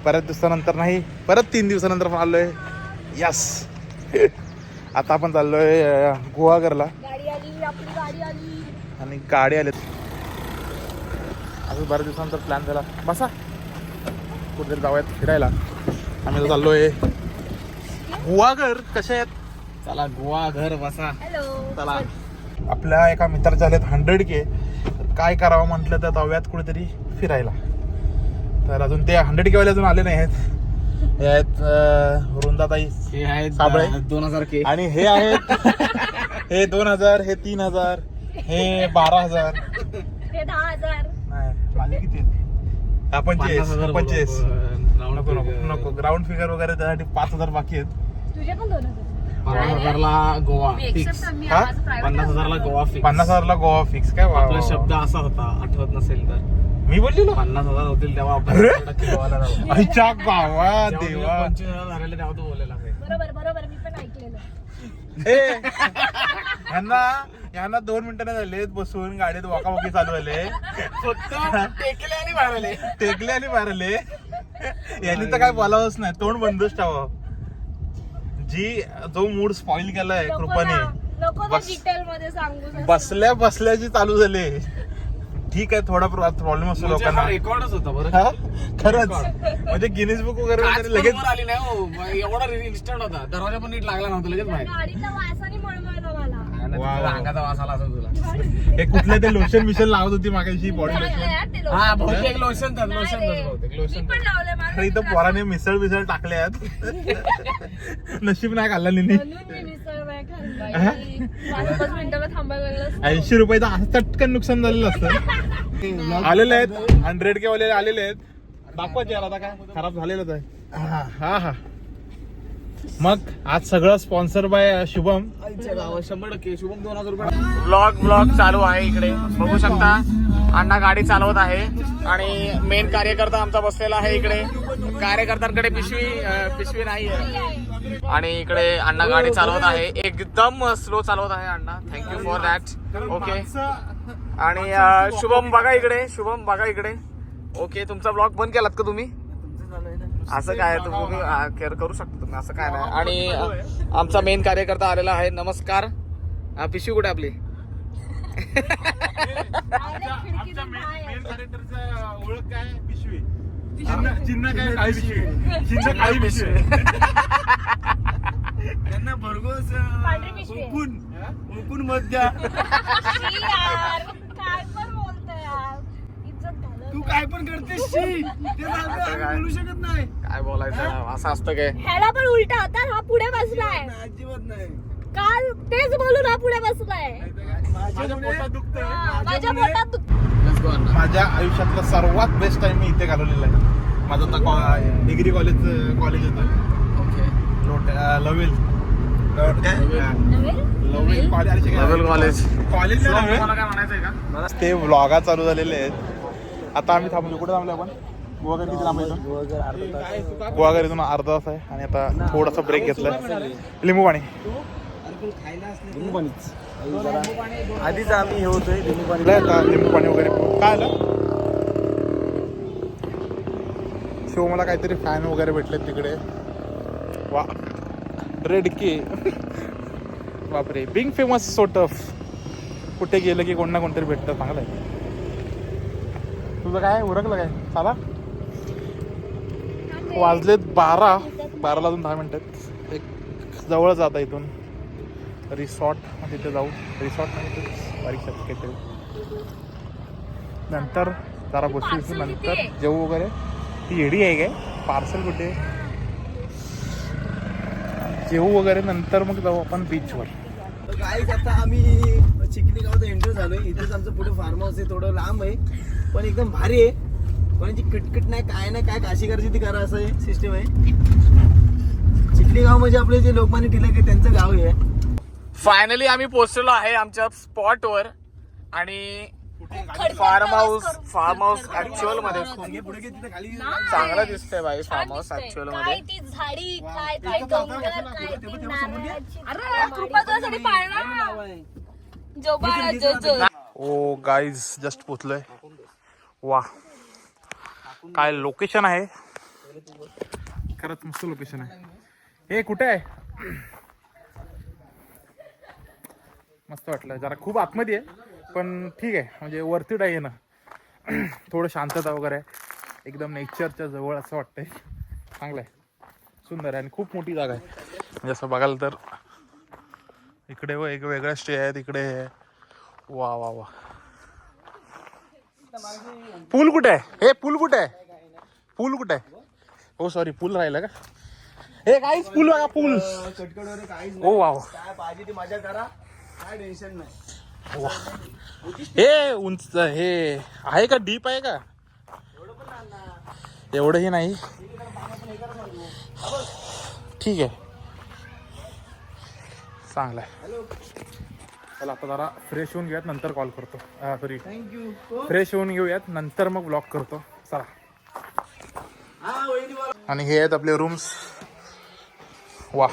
बऱ्याच दिवसानंतर नाही, परत 3 दिवसानंतर पण आलोय. यस. आता आपण चाललोय गुहागरला. गाडी आली, आपली गाडी आली आणि गाडी आली. अजून बऱ्याच दिवसानंतर प्लॅन झाला. बसा कुठेतरी जाऊयात फिरायला. आम्ही चाललोय गुहागर. कशा आहेत? चला गुहागर बसा. हॅलो. चला. आपल्या एका मित्राचे आलेत 100K. काय करावं म्हटलं तर जाऊयात कुठेतरी फिरायला. तर अजून ते 100K वाले अजून आले नाही आहेत. हे आहेत वृंदाताई हे आहेत साबळे 2000K. आणि हे आहेत हे 2000, हे 3000, हे 12000. हे 10,000. नाही माझे किती आहेत? 25. नको नको नको. ग्राउंड फिगर वगैरे त्यासाठी 5000 बाकी आहेत. तुझे पण 2,000. 50,000ला गोवा मी फिक्स. accept आम्ही हा? माझं private 50,000ला गोवा फिक्स. 50,000ला गोवा फिक्स. काय वा आपला वा शब्द वा. असा होता, आठवत नसेल तर मी बोललेलो 50,000 होतील तेव्हा आपण अरे? 100% गोवाला जाऊ. आईच्या गावा जेव्हा तुझे देवा. 25,000 झालेले तेव्हा तू बोललेला आहे. बरोबर बरोबर, मी पण ऐकलेलं. यांना 2 मिनिटं झाले बसून गाडीत वॉकावॉकी चालू झाले. फक्त टेकले आणि बाहेर आले. टेकले आणि मारले. यांनी तर काय बोलावंच नाही, तोंड बंदच ठेवा. जो मूड स्पॉइल केलाय कृपाने. नको बस. डिटेल मध्ये सांगू. बसल्या बसल्याची चालू झाले. ठीक आहे, थोडा प्रॉब्लेम असतो म्हणजे हा लोकांना. रेकॉर्डच होता बरं. हा? खरंच म्हणजे गिनीज बुक वगैरे काच वगैरे लगेच पण वर आली नाही हो. एवढा इन्स्टंट होता. दरवाजा पण नीट लागला नव्हता, लगेच बाहेर. गाडीच्या वासाने मळमळलं मला. वा, वा. अंगाचा वास आला असं तुला. हे कुठले ते लोशन बिशन लावत होती मागाशी बॉडी लोशन. चांगलं यार ते लोक. हा बहुतेक लोशन नाही रे. बहुतेक मी लोशन. पण लावलंय माझं. अरे इथं पोराने मिसळ बिसळ टाकल्यात. नशीब नाही खाल्ला निनी. म्हणून मी मिसळ नाही खाल्ली. 5 मिनिटं थांबायला लागलं. 80 रुपयाचं असं चटकन नुकसान झालेलं असतं. आलेले आहेत 100K वाले आलेले आहेत. दाखवायचे यार आता काय खराब झालेलंच आहे. हा हा. मग आज सगळं स्पॉन्सर बाय शुभम. 100% शुभम 2000 रुपये. ब्लॉग चालू आहे इकडे बघू शकता. अण्णा गाडी चालवत आहे आणि मेन कार्यकर्ता आमचा बसलेला आहे इकडे. कार्यकर्त्यांकडे पिशवी नाही आहे आणि इकडे अण्णा गाडी चालवत आहे. एकदम स्लो चालवत आहे अण्णा. Thank you for that. ओके. आणि शुभम बघा इकडे. ओके. तुमचा ब्लॉग बंद केलात का तुम्ही? असं काय तुम्ही केअर करू शकता तुम्ही, असं काय नाही. आणि आमचा मेन कार्यकर्ता आलेला आहे. नमस्कार. पिशवी कुठे आपली? ओळख काय? पिशवी. चिन्ह काय? काळी पिशवी. चिन्ह काळी पिशवी. त्यांना भरघोस पांढरी पिशवी. उकून मत द्या. यार, काय पण बोलतोय यार. इज्जत घालव. तू काय पण करतेस शी. ते बोलू शकत नाही. काय बोलायचं असं असतं काय? ह्याला पण उलटा होता. हा पुढे बसलाय. अजिबात नाही. काल तेच बोलून हा पुढे बसलाय. माझ्या पोटात दुखतंय. माझ्या पोटात दुख. माझ्या आयुष्यातला सर्वात बेस्ट टाइम मी इथे घालवलेला आहे. माझं आता डिग्री कॉलेज येतं. लवेल कॉलेज ते व्लॉगा चालू झालेले आहेत. आता आम्ही थांबलो. कुठे थांबलो आपण? गुहागर किती लांब आहे? गुहागर इथून अर्धा तास आहे. आणि आता थोडासा ब्रेक घेतलाय. लिंबू पाणी. आधीच आम्ही हे होतोय लिंबू पाणी वगैरे काय आलं. शिव मला काहीतरी फॅन वगैरे भेटले तिकडे. वा रेड के. बापरे. Being famous so tough. कुठे गेलं की कोण ना कोणतरी भेटतं. चांगलं आहे. तुझं काय उरकलं काय? चला. वाजलेत 12ला अजून 10 मिनिटात. एक जवळ जाता इथून रिसॉर्ट तिथे जाऊ. रिसॉर्ट नाही बारीक काहीतरी. नंतर जरा बसू. नंतर जेवू वगैरे. ती येडी आहे काय? पार्सल कुठे? जेवू वगैरे नंतर मग जाऊ आपण बीचवर. गाईज आता आम्ही चिखली गावात एंटर झालोय. इथेच आमचं पुढे फार्म हाऊस आहे. थोडं लांब आहे पण एकदम भारी आहे. कोणाची किटकिट नाही, काय नाही, काय काशी करायची ती करा असं आहे सिस्टम आहे. चिखली गाव म्हणजे आपले जे लोकमान्य टिळक आहे त्यांचं गाव आहे. फायनली आम्ही पोहोचलो आहे आमच्या स्पॉटवर. आणि फार्म हाऊस ऍक्च्युअल मध्ये खूप चांगला दिसतंय बाई. फार्म हाऊस ऍक्च्युअल मध्ये. ती झाडी काय काय डोंगर काय ती नारळाची. अरे कृपा तुझ्यासाठी पाळणार. जो बाळा जो. ओ गाईज जस्ट पोचलोय. वा काय लोकेशन आहे. खरंच मस्त लोकेशन आहे. हे कुठे आहे? मस्त वाटलं. जरा खूप आतमध्ये आहे पण ठीक आहे, म्हणजे वरती आहे ना. थोडं शांतता वगैरे आहे, एकदम नेचरच्या जवळ असं वाटतंय. चांगलं आहे, सुंदर आहे आणि खूप मोठी जागा आहे. म्हणजे असं बघाल तर इकडे व एक वेगळ्या स्टे आहेत इकडे. वा वा वा. पूल कुठे आहे? हे पूल कुठे आहे? पूल कुठे आहे? हो सॉरी, पूल राहिला का? हे काहीच पूल बघा, पूल. ओ वा काय पाहिजे ती मजा करा, काय टेन्शन नाही. वा. हे उंच हे आहे का? डीप आहे का? एवढंही नाही. ठीक आहे, चांगलं आहे. चला आता जरा फ्रेश होऊन घेऊयात, नंतर कॉल करतो. Sorry, thank you. फ्रेश होऊन घेऊयात, नंतर मग ब्लॉग करतो. चला. आणि हे आहेत आपले रूम्स. वा,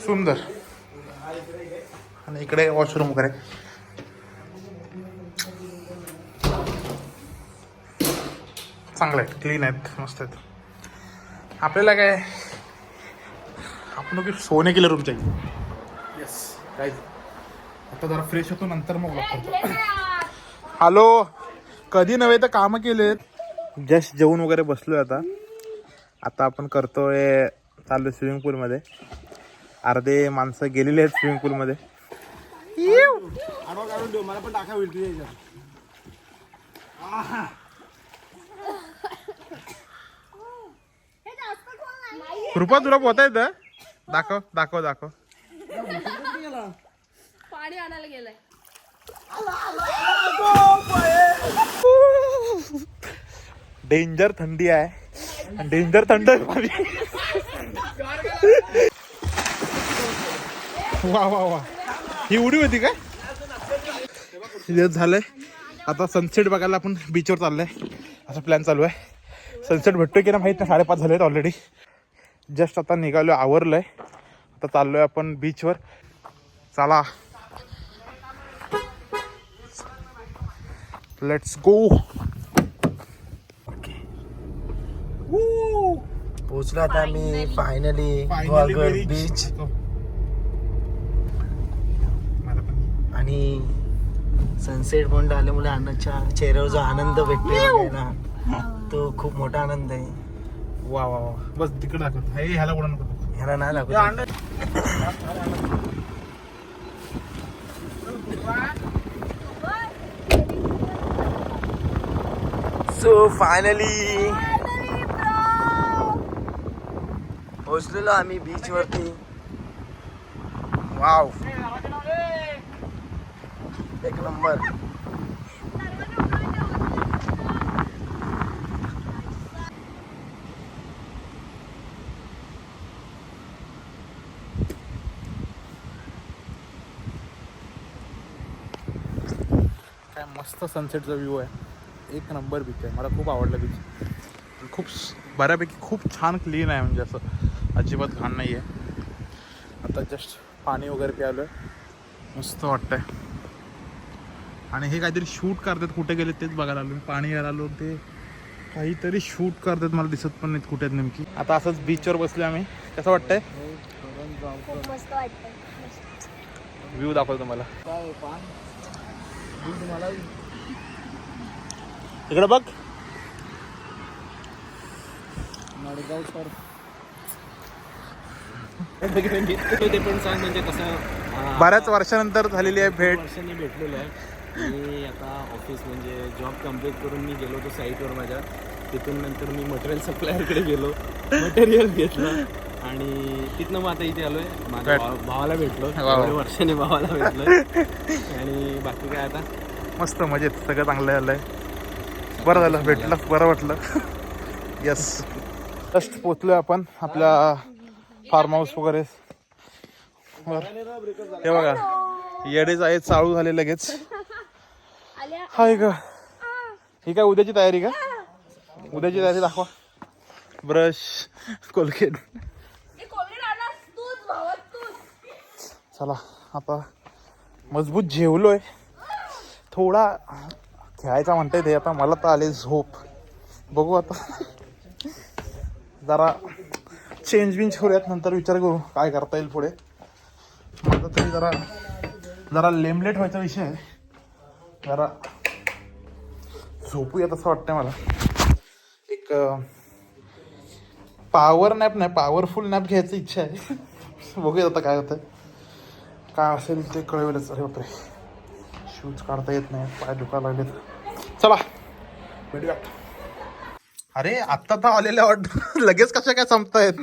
सुंदर. आणि इकडे वॉशरूम वगैरे चांगले आहेत, क्लीन आहेत, मस्त आहेत. आपल्याला काय, आपण सोने केले रूम चाहिए. येस काय. आता जरा फ्रेश होतो, नंतर मग ब्लॉग करतो. हॅलो, कधी नव्हे तर कामं केलेत. जस्ट जेवून वगैरे बसलोय. आता आपण करतोय, चाललोय स्विमिंग पूलमध्ये. अर्धे माणसं गेलेली आहेत स्विमिंग पूलमध्ये. आडवा काढून ठेव, मला पण टाका होईल तुझ्या ह्याच्यात. कृपा तुला पोहता येतं? दाखव दाखव दाखव. पाणी आणायला गेलाय. डेंजर थंडी आहे, डेंजर थंड आहे पाणी. वा वा वा. ही उडी होती काय? झालंय. आता सनसेट बघायला आपण बीचवर चाललोय, असा प्लॅन चालू आहे. सनसेट भेटतोय की ना माहित नाही, 5:30 झालेत ऑलरेडी. जस्ट आता निघालोय, आवरलंय. आता चाललोय आपण बीचवर. चला, लेट्स गो. पोहोचलो आता मी फायनली बीच. आणि सनसेट पॉइंट आल्यामुळे अण्णाच्या चेहऱ्यावर जो आनंद भेटतोय ना, तो खूप मोठा आनंद आहे. वा वा वा. बस तिकडे दाखवत. ह्याला कोणा नको, ह्याला नाही दाखवत. सो फायनली पोहोचलेलो आम्ही बीच वरती. वाव, एक नंबर. काय मस्त सनसेटचा व्ह्यू आहे. एक नंबर बीच आहे. मला खूप आवडलं बीच. खूप बऱ्यापैकी खूप छान क्लीन आहे, म्हणजे असं अजिबात घाण नाही आहे. आता जस्ट पाणी वगैरे प्यायलोय, मस्त वाटतंय. आणि हे काहीतरी शूट करतात, कुठे गेले तेच बघायला आलो. पाणी घ्यायला आलो, ते काहीतरी शूट करतात, मला दिसत पण नाहीत कुठे आहेत नेमकी. आता असंच बीचवर बसलो आम्ही. कसं वाटतंय? खूप मस्त वाटतंय. व्ह्यू दाखवतो तुम्हाला. इकडे बघ. ते पण सांग, म्हणजे कसं बऱ्याच वर्षानंतर झालेली आहे भेट. वर्षांनी भेटलेलो आहे. मी आता ऑफिस म्हणजे जॉब कम्प्लीट करून मी गेलो होतो साईटवर माझ्या. तिथून नंतर मी मटेरियल सप्लायरकडे गेलो, मटेरियल घेतलं आणि तिथनं मग आता इथे आलोय. माझ्या भावाला भेटलो, वर्षाने भावाला भेटलोय. आणि बाकी काय आता मस्त मजेत, सगळं चांगलं झालंय. बरं झालं भेटलं, बरं वाटलं. यस, जस्ट पोचलोय आपण आपल्या फार्म हाऊस वगैरे. हे बघा, येडेच आहेत, चालू झाले लगेच. हाय का, ही काय उद्याची तयारी का? उद्याची तयारी दाखवा. Brush, Colgate. चला आता मजबूत जेवलोय. थोडा खेळायचा म्हणताय ते आता. मला तर आले झोप. बघू आता जरा चेंज बिंज करूयात, नंतर विचार करू काय करता येईल पुढे. माझा तरी जरा लेमलेट व्हायचा विषय आहे. जरा झोपूयात असं वाटतंय मला. एक पॉवर नॅप नाही, पॉवरफुल नॅप घ्यायची इच्छा आहे. बघूयात आता काय होतं. काय असेल ते कळवेलच. अरे बापरे, शूज काढता येत नाही, पाय दुखायला लागले. चला भेटूया. अरे आत्ता तर आलेल्या ऑर्डर लगेच कशा काय संपतायत.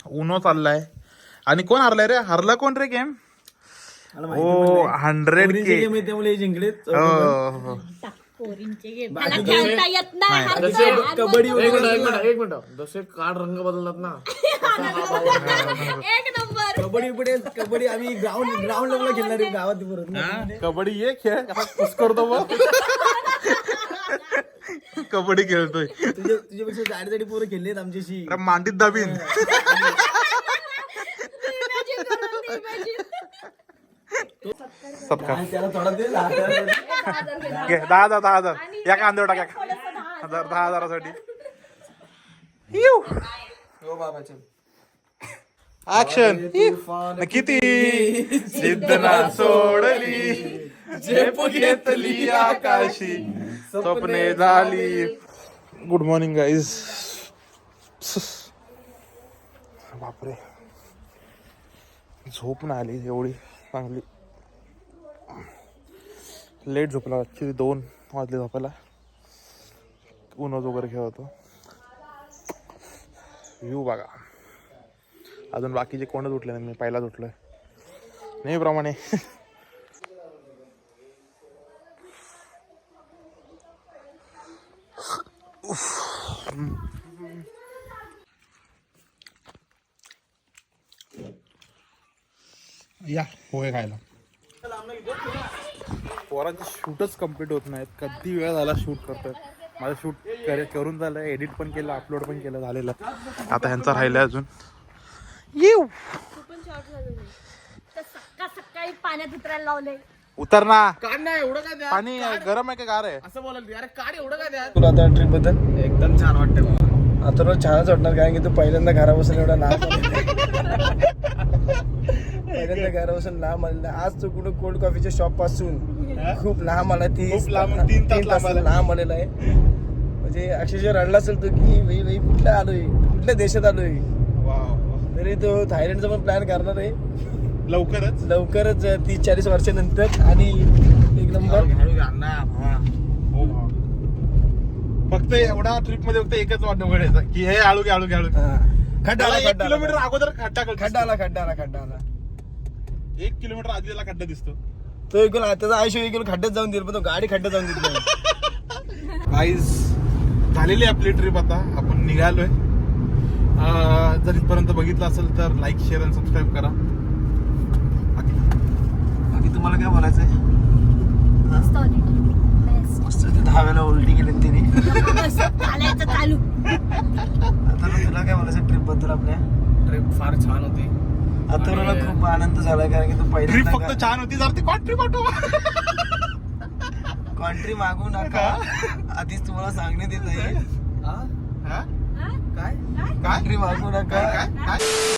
उनो चाललाय. आणि कोण हरलाय रे? हरला कोण रे गेम? ओ 100K त्यामुळे जिंकले. पोरींचे गेम त्याला खेळता येत नाही. कबड्डी एक मिनिट जसे कार्ड रंग बदलतात ना. एक नंबर. कबड्डी आम्ही ग्राउंड लेवलला खेळणार आहे गावात परत. कबड्डी ये खेळ पुस करतो मग. कबड्डी खेळतोय. तुझ्यापेक्षा जाडी पोरं खेळलेत आमच्याशी. मांडीत दाबीन. सत्कार त्याला थोडा दे. 10,000 या कांदे टाका. 10,000साठी हो बाबा चल. ऍक्शन. किती जिद्द ना सोडली, झेप घेतली आकाशी, स्वप्ने झाली. Good morning guys. बापरे, झोप नाही आली एवढी चांगली. लेट झोपला. ॲक्च्युली 2 वाजले झोपायला. उन्हाच वगैरे खेळतो. व्ह्यू बघा. अजून बाकीचे कोणच उठले नाही, मी पहिलाच उठलोय नेहमीप्रमाणे. या पोहे खायला. पोरांचे शूटच कम्प्लीट होत नाहीत. कधी वेळ झाला शूट करतोय. माझं शूट करून झालं, एडिट पण केलं, अपलोड पण केलं, झालेलं. आता ह्यांचा राहिलं अजून. येऊ सकाळी पाण्यात उतरायला लावले. उतर ना. कार्ड नाही एवढं काय द्या. पाणी गरम आहे का गार आहे? असं बोलायला अरे कार्ड एवढं काय द्या. तुला आता ट्रिप बद्दल एकदम छान वाटतं. आता रोज छानच वाटणार कारण की तू पहिल्यांदा घरापासून एवढा लांब पहिल्यांदा घरापासून लांब आलेला. आज तू कुठं कोल्ड कॉफीच्या शॉप पासून खूप लांब आला. 3 तास लांब आलेला आहे. म्हणजे अक्षरशः रडला असेल तू की भाई कुठल्या आलोय, कुठल्या देशात आलोय. तरी तो थायलंडचा पण प्लॅन करणार आहे लवकरच 30-40 वर्षानंतर. आणि एक नंबर. फक्त एवढा ट्रिप मध्ये फक्त एकच वाट बघायचा की हे आळू खड्डा 1 किलोमीटर अगोदर खड्डा आला. 1 किलोमीटर आधी त्याला खड्डा दिसतो. तो एक त्याचा आयुष्य एक खड्ड्यात जाऊन दिल, पण तो गाडी खड्ड्यात जाऊन दिली. गाईज झालेली आपली ट्रिप. आता आपण निघालोय. जर इथपर्यंत बघितलं असेल तर लाईक, शेअर आणि सबस्क्राईब करा. बाकी तुम्हाला काय बोलायचंय? मस्त 10 वेळा उलटी केली तिने. चालू. आता तुला काय बोलायचं ट्रिप बद्दल? आपल्या ट्रिप फार छान होती. आता खूप आनंद झाला कारण की तू ट्रिप पहिल्यांदा फक्त छान होती. जर ती कॉन्ट्री कॉन्ट्री मागू नका. आधीच तुम्हाला सांगण्यात येत आहे. काय कॉन्ट्री मागू नका.